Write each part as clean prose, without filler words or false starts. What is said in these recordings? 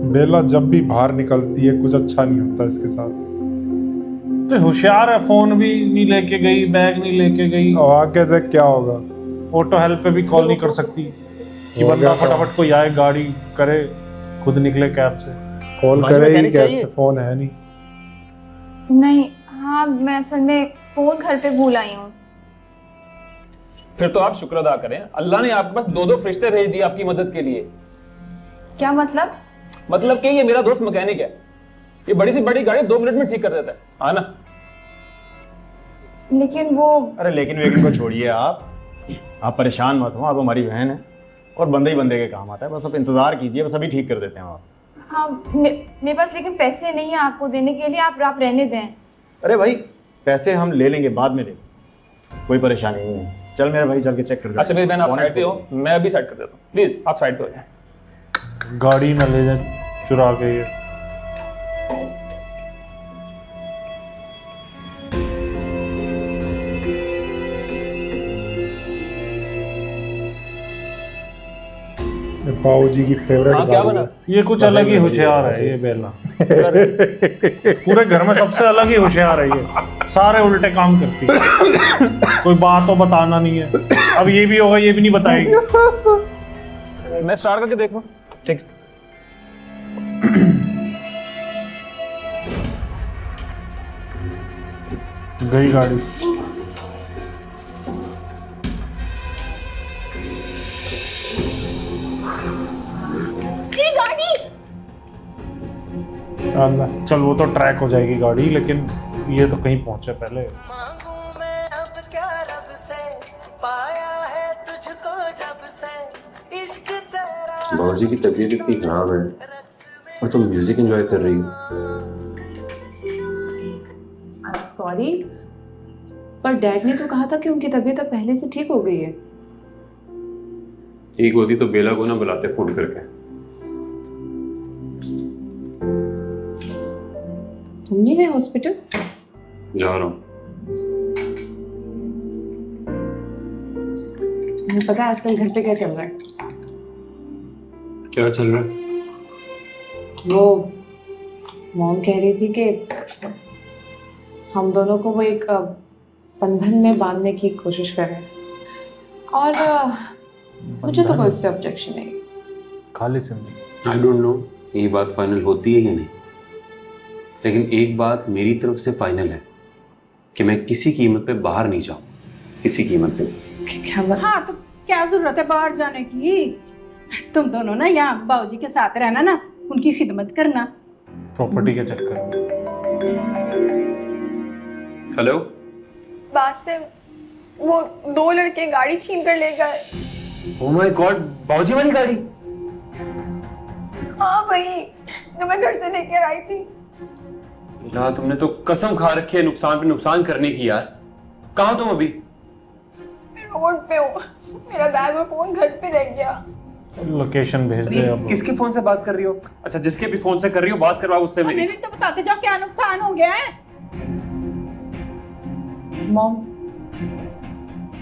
बेला जब भी बाहर निकलती है कुछ अच्छा नहीं होता इसके साथ। तो होशियार है, फोन भी नहीं लेके गई, बैग नहीं लेके गई, और आगे से क्या होगा? ऑटो हेल्प पे भी कॉल नहीं कर सकती कि हो बंदा गया काम। फटाफट कोई आए, गाड़ी करे, खुद निकले कैब से। कॉल बाजू में करे ही मैकेनिक कैसे? चाहिए? फोन है नहीं। नहीं, हाँ मैं असल में फोन घर पे भूल आई हूँ। फिर तो आप शुक्र अदा करें, अल्लाह ने आपके पास दो दो फरिश्ते भेज दिए आपकी मदद के लिए। क्या मतलब? मतलब कि ये मेरा दोस्त मैकेनिक है, ये बड़ी से बड़ी गाड़ी 2 मिनट में ठीक कर देता है, हाँ ना? लेकिन वो अरे लेकिन वेकिन को छोड़िए आप परेशान मत हो, आप हमारी बहन है और बंदे ही बंदे के काम आता है। बस आप इंतजार कीजिए, बस अभी ठीक कर देते हैं आप। हाँ मेरे पास लेकिन पैसे नहीं है आपको देने के लिए, आप रहने दें। अरे भाई पैसे हम ले लेंगे, बाद में लेंगे, कोई परेशानी नहीं है। चल मेरे भाई चल के चेक कर दे। अच्छा मेरी बहन आप साइड पे हो, मैं अभी साइड कर देता हूँ, प्लीज आप साइड पे हो जाए। गाड़ी में ले जाए चुरा के ये। बाबूजी की फेवरेट हाँ क्या गाड़ी बना? है। ये कुछ अलग ही होशियार है ये बेला। पूरे घर में सबसे अलग ही होशियार है ये, सारे उल्टे काम करती है। कोई बात तो बताना नहीं है, अब ये भी होगा ये भी नहीं बताएगी। मैं स्टार्ट करके देखूं? ठीक। गई गाड़ी। अल्लाह, चल वो तो ट्रैक हो जाएगी गाड़ी, लेकिन ये तो कहीं पहुंचे पहले। बाबूजी की तबीयत इतनी खराब है और तुम म्यूजिक एंजॉय कर रही हो। सॉरी, पर डैड ने तो कहा था कि उनकी तबीयत अब पहले से ठीक हो गई है। ठीक होती तो बेला को ना बुलाते फोन करके। तुम नहीं गए हॉस्पिटल? जा रहा हूँ। तुम्हें पता है आजकल घर पे क्या चल रहा है? क्या चल रहा है? वो मॉम कह रही थी कि हम दोनों को वो एक बंधन में बांधने की कोशिश कर रहे हैं, और मुझे तो कोई इससे ऑब्जेक्शन नहीं। खाली से नहीं। आई डोंट नो ये बात फाइनल होती है या नहीं, लेकिन एक बात मेरी तरफ से फाइनल है कि मैं किसी कीमत पे बाहर नहीं जाऊँ, किसी कीमत पे। क्या बात? हाँ तो क्या जरूरत है बाहर जाने की? तुम दोनों ना यहाँ बाबूजी के साथ रहना ना, उनकी खिदमत करना। प्रॉपर्टी के चक्कर में। हेलो, बासिम, वो 2 लड़के गाड़ी छीन कर ले गए। ओह माय गॉड, बाबूजी वाली गाड़ी? हाँ वही जो मैं घर से लेकर आई थी। यार तुमने तो कसम खा रखी है नुकसान पे नुकसान करने की यार। कहाँ हो तुम अभी? रोड पे हूँ, मेरा बैग और फोन घर पे रह गया। लोकेशन भेज दे अब। किसके फोन से बात कर रही हो? अच्छा जिसके भी फोन से कर रही हो बात करवाओ उससे मेरी। हमें भी तो बताते जाओ क्या नुकसान हो गया है। मॉम,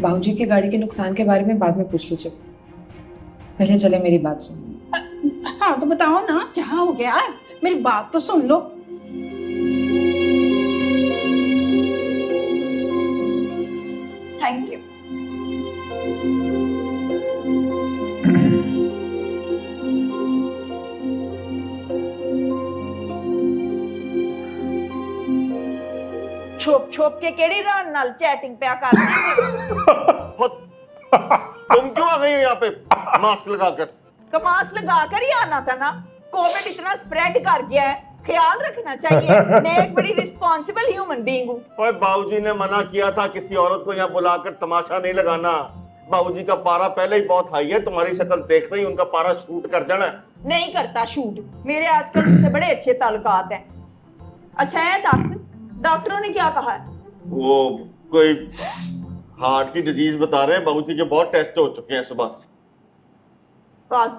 बाबूजी की गाड़ी के नुकसान के बारे में बाद में पूछ लीजिए, पहले चले मेरी बात सुन। हाँ तो बताओ ना क्या हो गया है, मेरी बात तो सुन लो। Thank you. छुप छुप के केड़ी रान नाल चैटिंग पे कर तुम क्यों आ गई हो यहाँ पे मास्क लगाकर? कमास लगा कर ही आना था ना, कोविड इतना स्प्रेड कर गया है, ख्याल रखना चाहिए। मैं एक बड़ी रिस्पॉन्सिबल ह्यूमन बीइंग हूँ। ओए बाबूजी ने मना किया था किसी औरत को यहाँ बुलाकर तमाशा नहीं लगाना। बाबूजी का पारा पहले ही बहुत हाई है, तुम्हारी शक्ल देखते ही उनका पारा शूट कर जाना है। नहीं करता शूट, मेरे आजकल उनसे बड़े अच्छे ताल्लुकात हैं। अच्छा है दस, डॉक्टरों ने क्या कहा है? वो कोई हार्ट की डिजीज बता रहे हैं, बाबूजी के बहुत टेस्ट हो चुके हैं सुबह से। बस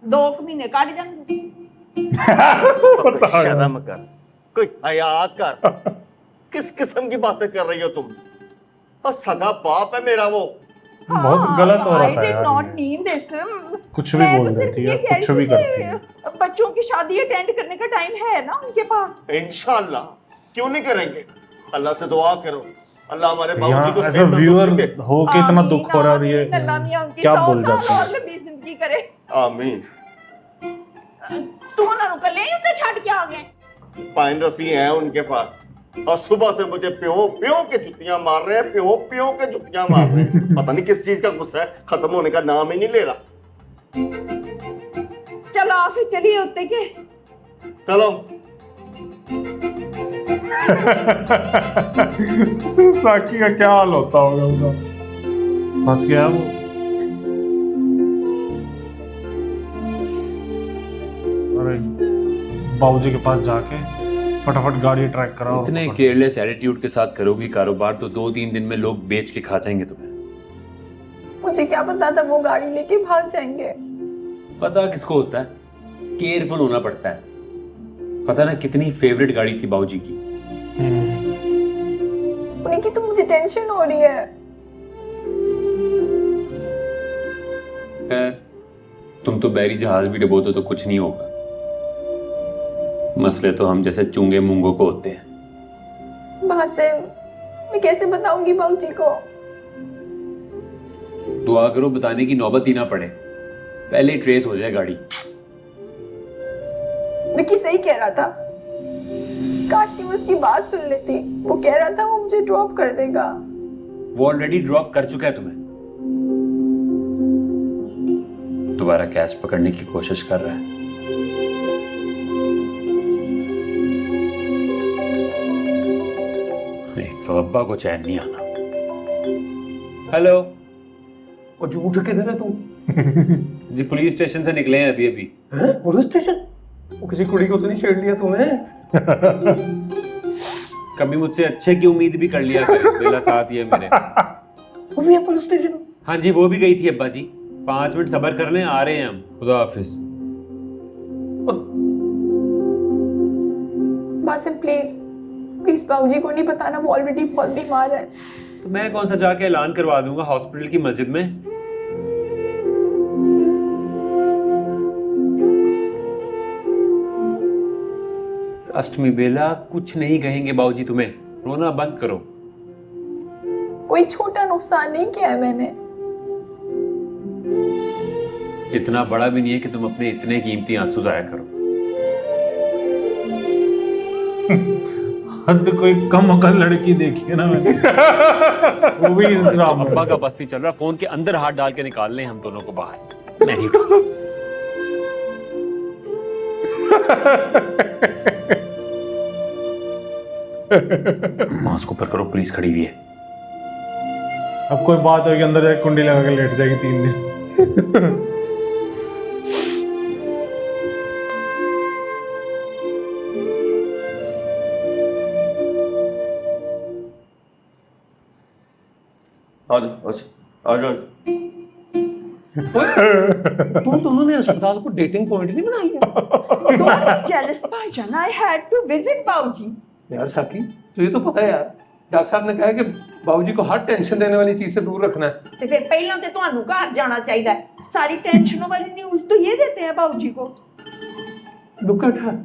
2 महीने काट जाएंगे। शर्म कर, कोई हया कर। किस किस्म की बातें कर रही हो तुम? बस सगा बाप है मेरा वो। बहुत गलत हो रहा I था did यार not ये। mean this. कुछ भी मैं बोल तो सिर्फ देती है, ये कह कुछ रही भी थी करती कि है। बच्चों की शादी अटेंड करने का टाइम है ना उनके पास। इंशाल्लाह, क्यों नहीं करेंगे? अल्लाह से दुआ करो, अल्लाह हमारे बाबूजी यहाँ को एज अ सेहत व्यूअर तंदुरुस्ती दे। हो के इतना दुख हो रहा है और ये आमीन, अल्लाह मियां उनकी क्या 100 बोल जाते साल और हैं। लंबी जिंदगी करे। आमीन। तू उन्होंने कल ही उत्ते छड़ के आ गए। पाइन रफी है उनके पास और सुबह से मुझे प्यों प्यों के जुतियां मार रहे हैं, प्यों प्यों के जुतियां मार रहे हैं। पता नहीं किस चीज का गुस्सा है, खत्म होने का नाम ही नहीं ले रहा। चलो आ फिर चलिए उत्ते के। चलो। साकी का क्या हाल होता होगा उसका? फंस गया वो। अरे बाबूजी के पास जाके फटाफट गाड़ी ट्रैक करा और इतने पकड़- केयरलेस एटीट्यूड के साथ करोगी कारोबार तो 2-3 दिन में लोग बेच के खा जाएंगे तुम्हें। मुझे क्या पता था वो गाड़ी लेके भाग जाएंगे। पता किसको होता है, केयरफुल होना पड़ता है। पता ना कितनी फेवरेट गाड़ी थी बाबूजी की। उन्हीं की तो मुझे टेंशन हो रही है। खैर, तुम तो बैरी जहाज भी डुबो दो तो कुछ नहीं होगा। मसले तो हम जैसे चूंगे मूंगों को होते हैं। बासिम, मैं कैसे बताऊंगी बाबूजी को? दुआ करो बताने की नौबत ही ना पड़े, पहले ही ट्रेस हो जाए गाड़ी। विकी सही कह रहा था, काश कि मैं उसकी बात सुन लेती। वो कह रहा था वो मुझे ड्रॉप कर देगा। वो ऑलरेडी ड्रॉप कर चुका है तुम्हें, दोबारा कैच पकड़ने की कोशिश कर रहा है। एक तो अब्बा को चैन नहीं आना। हेलो, और झूठ किधर है तू? जी पुलिस स्टेशन से निकले हैं अभी अभी। Police station? वो किसी कुड़ी को तो नहीं छेड़ लिया तूने? कभी मुझसे अच्छे की उम्मीद भी कर लिया कर, मेरा साथ ही है मेरे। वो भी है पुलिस स्टेशन? हाँ जी, वो भी गई थी अब्बा जी। 5 मिनट सब्र कर लें, आ रहे हैं हम। खुदा हाफिज। बासिम प्लीज प्लीज बाबूजी को नहीं बताना, वो ऑलरेडी बहुत बीमार है। तो मैं कौन सा जाके ऐलान करवा दूंगा हॉस्पिटल की मस्जिद में? अष्टमी बेला कुछ नहीं कहेंगे बाबूजी तुम्हें, रोना बंद करो। कोई छोटा नुकसान नहीं किया है मैंने। इतना बड़ा भी नहीं है कि तुम अपने इतने कीमती आंसू जाया करो। हद कोई कम अकल लड़की देखी है ना मैंने। वो भी इस ड्रामा अब्बा का बस्ती चल रहा, फोन के अंदर हाथ डाल के निकाल लें हम दोनों को बाहर। मैं नहीं उठा। मास्क ऊपर करो, पुलिस खड़ी हुई है। अब कोई बात होगी अंदर जाके कुंडी लगा के लेट जाएगी 3 दिन। आ जाओ आ जाओ। तुम दोनों ने अस्पताल को डेटिंग पॉइंट नहीं बना लिया? Don't be jealous भाईजान, I had to visit बाबूजी। यार साकी, तुझे तो पता है यार, डॉक्टर साहब ने कहा है कि बाबूजी को हर टेंशन देने वाली चीज से दूर रखना है। ਤੇ ਫਿਰ ਪਹਿਲਾਂ ਤੇ ਤੁਹਾਨੂੰ ਘਰ ਜਾਣਾ ਚਾਹੀਦਾ ਹੈ। ਸਾਰੀ ਟੈਨਸ਼ਨੋं वाली न्यूज़ तो ये देते हैं बाबूजी को। Look at her.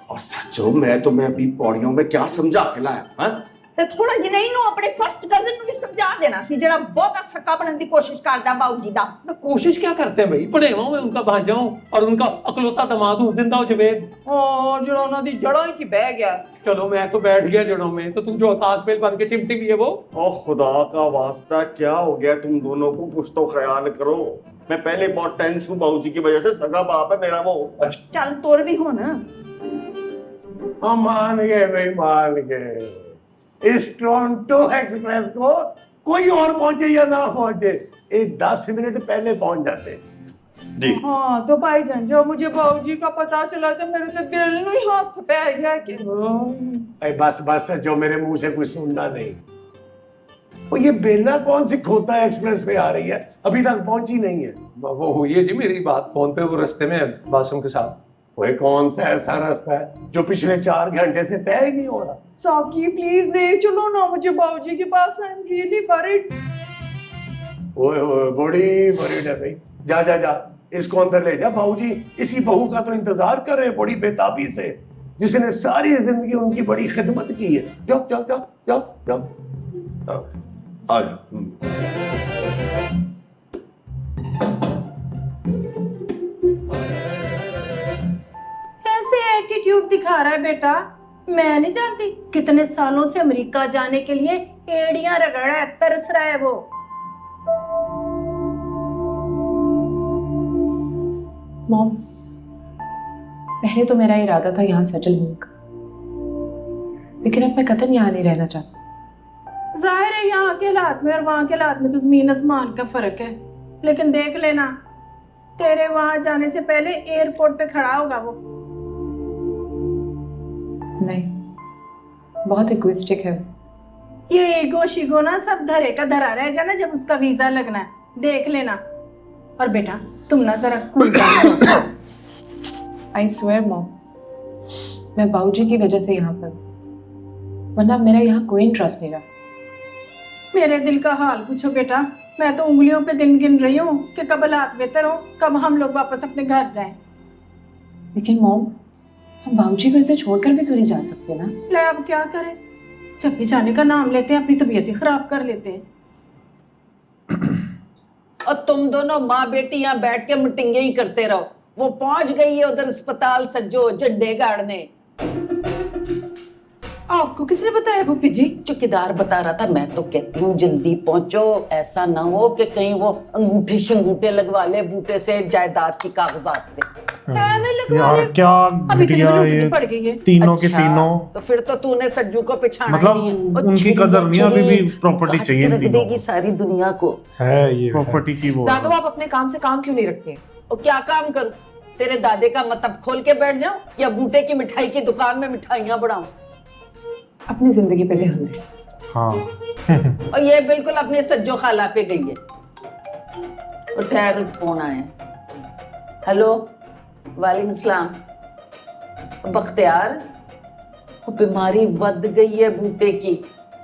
और सचो मैं तुम्हें अभी पौड़ियों में क्या समझा के लाया? हाँ? ਤੇ ਥੋੜਾ ਜਿਹਾ ਨਹੀਂ ਨੂੰ ਆਪਣੇ ਫਸਟ ਕਜ਼ਨ ਨੂੰ ਵੀ ਸਮਝਾ ਦੇਣਾ ਸੀ ਜਿਹੜਾ ਬਹੁਤਾ ਸੱਕਾ ਬਣਨ ਦੀ ਕੋਸ਼ਿਸ਼ करता बाबूजी ਦਾ। मैं कोशिश क्या करते हैं भाई, पढ़े हुआ मैं उनका भांजा हूँ और उनका अकलौता दामाद हूँ, जिंदा जुबेद। और ਜਿਹੜਾ ਉਹਨਾਂ ਦੀ ਜੜ੍ਹਾਂ ਹੀ ਚ ਬਹਿ ਗਿਆ। चलो मैं तो बैठ गया जड़ों में, तो तुम जो ताजमहल बन के चिमटी भी है वो। ओ खुदा का वास्ता, क्या हो गया तुम दोनों को? कुछ तो ख्याल करो। मैं पहले बहुत टेंस हूँ बाबूजी की वजह से, सगा बाप है मेरा वो। ਚੱਲ ਤੁਰ ਵੀ ਹੁਣ। हम मान गए भाई, मान गए। इस टोरंटो एक्सप्रेस को कोई और पहुंचे या ना पहुंचे, ये 10 मिनट पहले पहुंच जाते। जी हाँ तो भाईजान जब मुझे बाबूजी का पता चला तो मेरे तो दिल में ही हाथ पै गया कि अरे बस बस, जो मेरे मुंह से कुछ सुनना नहीं। वो ये बेला कौन सी खोता एक्सप्रेस पे आ रही है, अभी तक पहुंची नहीं है। वो हुई है जी मेरी बात फोन पे, वो रास्ते में बासुम के साथ। वो कौन सा ऐसा रास्ता है जो पिछले 4 घंटे से तय ही नहीं हो रहा? साकी प्लीज ले चलो ना मुझे बाबूजी के पास, आई एम रियली वरीड। ओए ओए बड़ी वरीड है भाई, जा जा जा इसको अंदर ले जा। बाबूजी इसी बहू का तो इंतजार कर रहे हैं बड़ी बेताबी से, जिसने सारी जिंदगी उनकी बड़ी खिदमत की है। जाओ जाओ जाओ जाओ जाओ आ जाओ। ऐसे एटीट्यूड दिखा रहा है बेटा, मैं नहीं जानती कितने सालों से अमेरिका जाने के लिए एड़ियां रगड़ा है, तरस रहा है वो। मॉम, पहले तो मेरा इरादा था यहाँ सेटल होने का, लेकिन अब मैं कतई यहाँ नहीं रहना चाहती। जाहिर है यहाँ के हालात में और वहाँ के हालात में तो जमीन आसमान का फर्क है, लेकिन देख लेना तेरे वहां जाने से पहले एयरपोर्ट पे खड़ा होगा वो। नहीं, बहुत इगोइस्टिक है। ये ईगो शिगो ना सब धरे का धरा रह जाना जब उसका वीजा लगना है, देख लेना। और बेटा तुम ना जरा कूल जाओ। आई स्वेयर मॉम, मैं बाबूजी की वजह से यहाँ पर, वरना मेरा यहाँ कोई इंटरेस्ट नहीं रहा। मेरे दिल का हाल पूछो बेटा, मैं तो उंगलियों पे दिन गिन रही हूँ कि कब हालात बेहतर हो, कब हम लोग वापस अपने घर जाएं। लेकिन मॉम, हम बाबूजी को ऐसे छोड़कर भी तो नहीं जा सकते ना। ले अब क्या करें, जब भी जाने का नाम लेते हैं अपनी तबीयत ही खराब कर लेते हैं। और तुम दोनों माँ बेटी यहाँ बैठ के मीटिंगे ही करते रहो। वो पहुंच गई है उधर अस्पताल सज्जो झंडे गाड़ने। आपको किसने बताया भूपी जी? चौकीदार बता रहा था, मैं तो कहती हूँ जल्दी पहुंचो, ऐसा ना हो कि कहीं वो अंगूठे शंगूठे लगवा ले बूटे से जायदाद की कागजात पे। यार क्या घटिया ये पड़ गई है। तीनों के अच्छा, तीनों। तो फिर तो तूने सज्जू को पिछाना मतलब नहीं है। और उनकी कदर नहीं, अभी भी प्रॉपर्टी चाहिए रख तीनों देगी सारी दुनिया को। है ये प्रॉपर्टी की वो। दादू, आप अपने काम से काम क्यों नहीं रखते? और क्या काम करूं? तेरे दादे का मतलब खोल के बैठ जाऊं या बूटे की मिठाई की दुकान में मिठाइयां बढ़ाऊं? अपनी जिंदगी पे ध्यान दें। हाँ। और ये बिल्कुल अपने सज्जो खाला पे गई है। और ठहर, फोन आया। हेलो, वालेकुम सलाम। बख्तियार, वो बीमारी वध गई है बूटे की,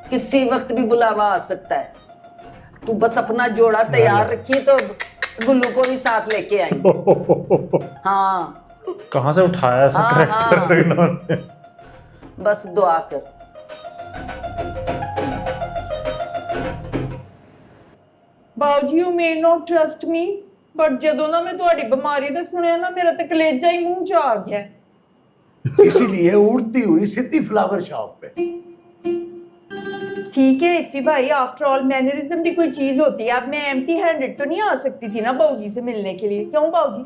किसी वक्त भी बुलावा आ सकता है। तू बस अपना जोड़ा तैयार रखिए तो गुल्लू को भी साथ लेके आएंगे। हाँ, कहाँ से उठाया ऐसा हाँ, करैक्टर इन्होंने? बस दुआ कर। बाऊजी, you may not trust me, but जदों ना मैं तुम्हारी बीमारी दा सुनिया ना, मेरा तो कलेजा ही मुंह च आ गया। इसीलिए उड़ती हुई सीधी फ्लावर शॉप पे। ठीक है इफ़ी भाई, आफ्टर ऑल मैनरिज्म भी कोई चीज होती है। अब मैं एम्प्टी हैंडेड तो नहीं आ सकती थी ना बाऊजी से मिलने के लिए, क्यों बाऊजी?